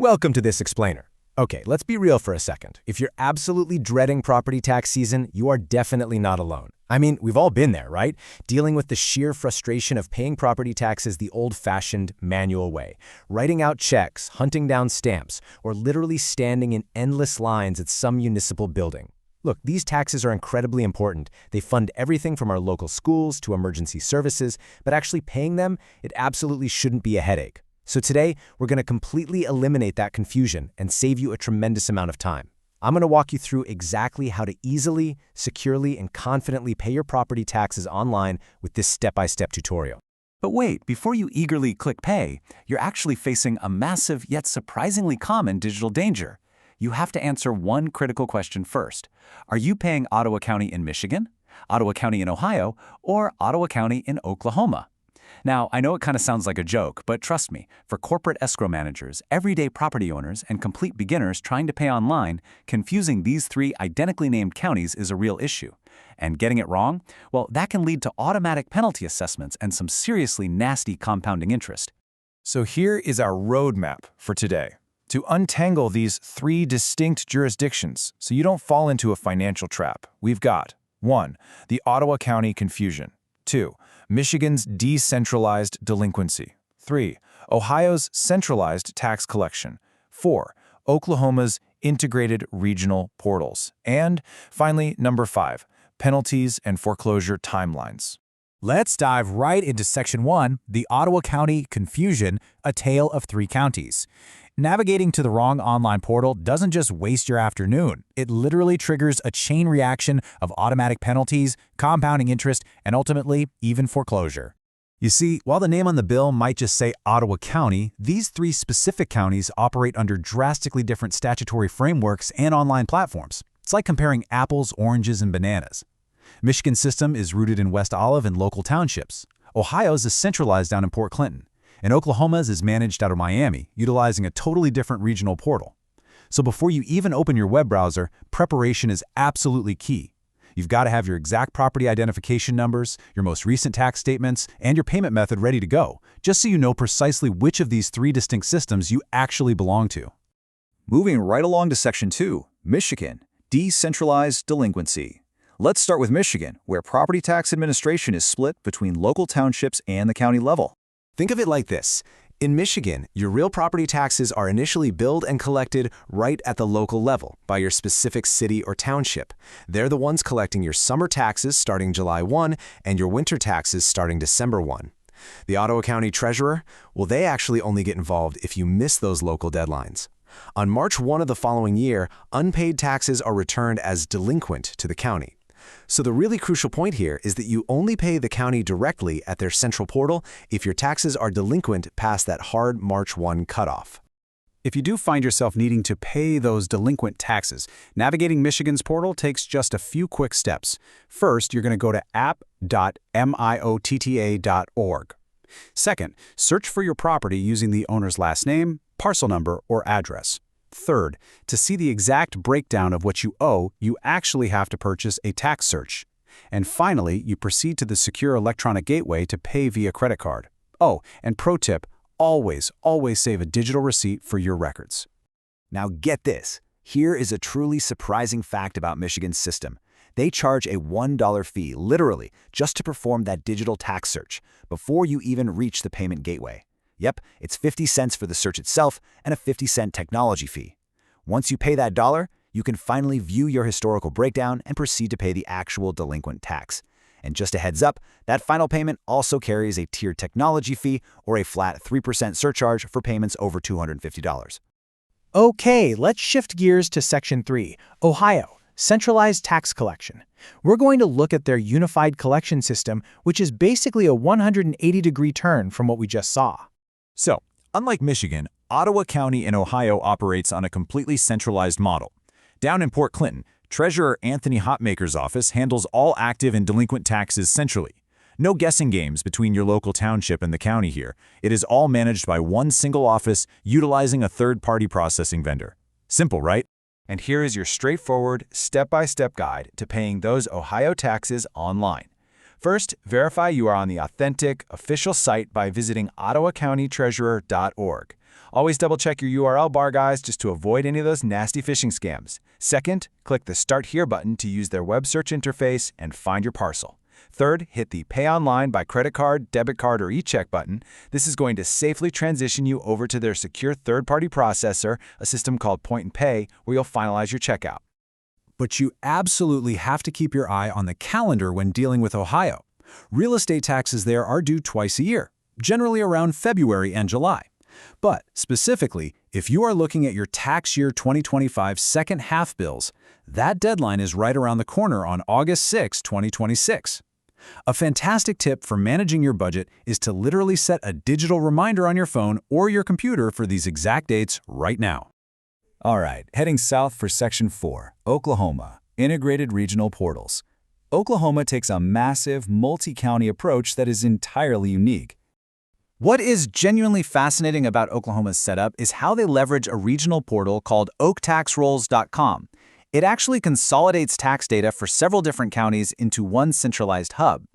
Welcome to this explainer. Okay, let's be real for a second. If you're absolutely dreading property tax season, you are definitely not alone. I mean, we've all been there, right? Dealing with the sheer frustration of paying property taxes the old-fashioned, manual way. Writing out checks, hunting down stamps, or literally standing in endless lines at some municipal building. Look, these taxes are incredibly important. They fund everything from our local schools to emergency services, but actually paying them, it absolutely shouldn't be a headache. So today, we're going to completely eliminate that confusion and save you a tremendous amount of time. I'm going to walk you through exactly how to easily, securely, and confidently pay your property taxes online with this step-by-step tutorial. But wait, before you eagerly click pay, you're actually facing a massive yet surprisingly common digital danger. You have to answer one critical question first. Are you paying Ottawa County in Michigan, Ottawa County in Ohio, or Ottawa County in Oklahoma? Now, I know it kind of sounds like a joke, but trust me, for corporate escrow managers, everyday property owners, and complete beginners trying to pay online, confusing these three identically named counties is a real issue. And getting it wrong? Well, that can lead to automatic penalty assessments and some seriously nasty compounding interest. So here is our roadmap for today. To untangle these three distinct jurisdictions so you don't fall into a financial trap, we've got 1. The Ottawa County confusion. 2. Michigan's decentralized delinquency. 3. Ohio's centralized tax collection. 4. Oklahoma's integrated regional portals. And finally, number 5, penalties and foreclosure timelines. Let's dive right into Section 1, the Ottawa County confusion, a tale of three counties. Navigating to the wrong online portal doesn't just waste your afternoon. It literally triggers a chain reaction of automatic penalties, compounding interest, and ultimately, even foreclosure. You see, while the name on the bill might just say Ottawa County, these three specific counties operate under drastically different statutory frameworks and online platforms. It's like comparing apples, oranges, and bananas. Michigan's system is rooted in West Olive and local townships. Ohio's is centralized down in Port Clinton. And Oklahoma's is managed out of Miami, utilizing a totally different regional portal. So before you even open your web browser, preparation is absolutely key. You've got to have your exact property identification numbers, your most recent tax statements, and your payment method ready to go, just so you know precisely which of these three distinct systems you actually belong to. Moving right along to Section 2, Michigan, decentralized delinquency. Let's start with Michigan, where property tax administration is split between local townships and the county level. Think of it like this. In Michigan, your real property taxes are initially billed and collected right at the local level by your specific city or township. They're the ones collecting your summer taxes starting July 1 and your winter taxes starting December 1. The Ottawa County Treasurer, well, they actually only get involved if you miss those local deadlines. On March 1 of the following year, unpaid taxes are returned as delinquent to the county. So the really crucial point here is that you only pay the county directly at their central portal if your taxes are delinquent past that hard March 1 cutoff. If you do find yourself needing to pay those delinquent taxes, navigating Michigan's portal takes just a few quick steps. First, you're going to go to app.miotta.org. Second, search for your property using the owner's last name, parcel number, or address. Third, to see the exact breakdown of what you owe, you actually have to purchase a tax search. And finally, you proceed to the secure electronic gateway to pay via credit card. Oh, and pro tip, always save a digital receipt for your records. Now get this. Here is a truly surprising fact about Michigan's system. They charge a $1 fee, literally, just to perform that digital tax search before you even reach the payment gateway. Yep, it's 50 cents for the search itself and a 50-cent technology fee. Once you pay that $1, you can finally view your historical breakdown and proceed to pay the actual delinquent tax. And just a heads up, that final payment also carries a tiered technology fee or a flat 3% surcharge for payments over $250. Okay, let's shift gears to Section 3, Ohio, centralized tax collection. We're going to look at their unified collection system, which is basically a 180-degree turn from what we just saw. So, unlike Michigan, Ottawa County in Ohio operates on a completely centralized model. Down in Port Clinton, Treasurer Anthony Hotmaker's office handles all active and delinquent taxes centrally. No guessing games between your local township and the county here. It is all managed by one single office utilizing a third-party processing vendor. Simple, right? And here is your straightforward, step-by-step guide to paying those Ohio taxes online. First, verify you are on the authentic, official site by visiting ottawacountytreasurer.org. Always double-check your URL bar, guys, just to avoid any of those nasty phishing scams. Second, click the Start Here button to use their web search interface and find your parcel. Third, hit the Pay Online by credit card, debit card, or e-check button. This is going to safely transition you over to their secure third-party processor, a system called Point and Pay, where you'll finalize your checkout. But you absolutely have to keep your eye on the calendar when dealing with Ohio. Real estate taxes there are due twice a year, generally around February and July. But specifically, if you are looking at your tax year 2025 second half bills, that deadline is right around the corner on August 6, 2026. A fantastic tip for managing your budget is to literally set a digital reminder on your phone or your computer for these exact dates right now. All right, heading south for Section 4, Oklahoma, Integrated Regional Portals. Oklahoma takes a massive, multi-county approach that is entirely unique. What is genuinely fascinating about Oklahoma's setup is how they leverage a regional portal called oktaxrolls.com. It actually consolidates tax data for several different counties into one centralized hub.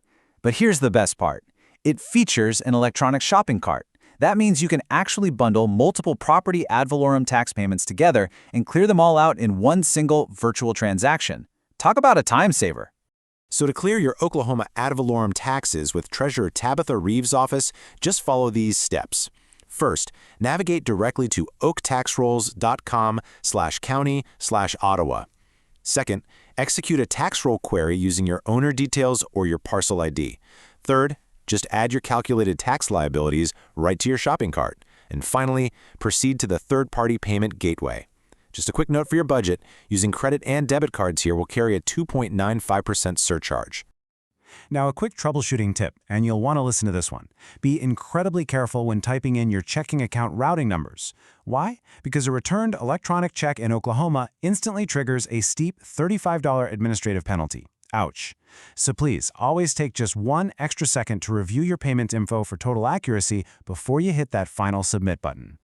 But here's the best part. It features an electronic shopping cart. That means you can actually bundle multiple property ad valorem tax payments together and clear them all out in one single virtual transaction. Talk about a time saver. So to clear your Oklahoma ad valorem taxes with Treasurer Tabitha Reeves' office, just follow these steps. First, navigate directly to oktaxrolls.com/county/Ottawa. Second, execute a tax roll query using your owner details or your parcel ID. Third, just add your calculated tax liabilities right to your shopping cart. And finally, proceed to the third-party payment gateway. Just a quick note for your budget, using credit and debit cards here will carry a 2.95% surcharge. Now, a quick troubleshooting tip, and you'll want to listen to this one. Be incredibly careful when typing in your checking account routing numbers. Why? Because a returned electronic check in Oklahoma instantly triggers a steep $35 administrative penalty. Ouch. So please, always take just one extra second to review your payment info for total accuracy before you hit that final submit button.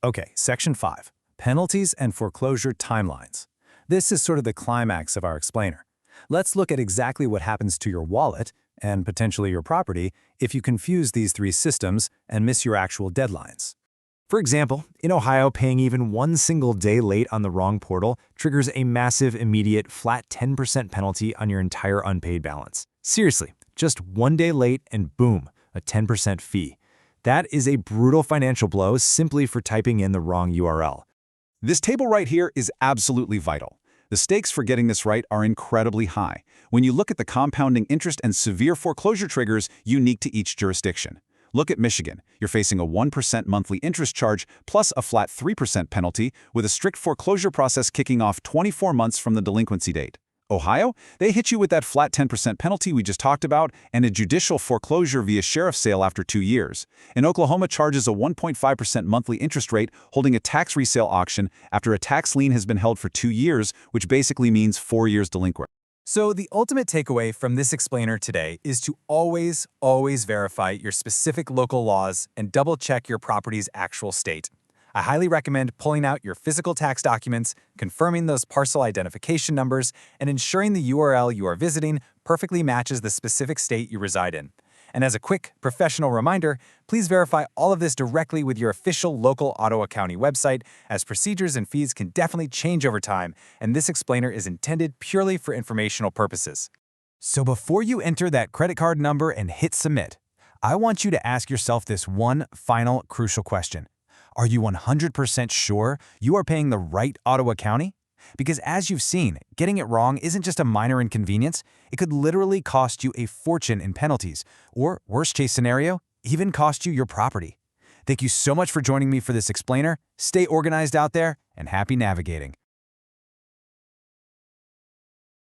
Okay, Section 5. Penalties and foreclosure timelines. This is sort of the climax of our explainer. Let's look at exactly what happens to your wallet, and potentially your property, if you confuse these three systems and miss your actual deadlines. For example, in Ohio, paying even one single day late on the wrong portal triggers a massive, immediate, flat 10% penalty on your entire unpaid balance. Seriously, just one day late and boom, a 10% fee. That is a brutal financial blow simply for typing in the wrong URL. This table right here is absolutely vital. The stakes for getting this right are incredibly high when you look at the compounding interest and severe foreclosure triggers unique to each jurisdiction. Look at Michigan. You're facing a 1% monthly interest charge plus a flat 3% penalty with a strict foreclosure process kicking off 24 months from the delinquency date. Ohio, they hit you with that flat 10% penalty we just talked about and a judicial foreclosure via sheriff's sale after 2 years. And Oklahoma charges a 1.5% monthly interest rate holding a tax resale auction after a tax lien has been held for 2 years, which basically means 4 years delinquent. So the ultimate takeaway from this explainer today is to always verify your specific local laws and double-check your property's actual state. I highly recommend pulling out your physical tax documents, confirming those parcel identification numbers, and ensuring the URL you are visiting perfectly matches the specific state you reside in. And as a quick, professional reminder, please verify all of this directly with your official local Ottawa County website, as procedures and fees can definitely change over time, and this explainer is intended purely for informational purposes. So before you enter that credit card number and hit submit, I want you to ask yourself this one final crucial question. Are you 100% sure you are paying the right Ottawa County? Because as you've seen, getting it wrong isn't just a minor inconvenience, it could literally cost you a fortune in penalties, or worst case scenario, even cost you your property. Thank you so much for joining me for this explainer. Stay organized out there and happy navigating.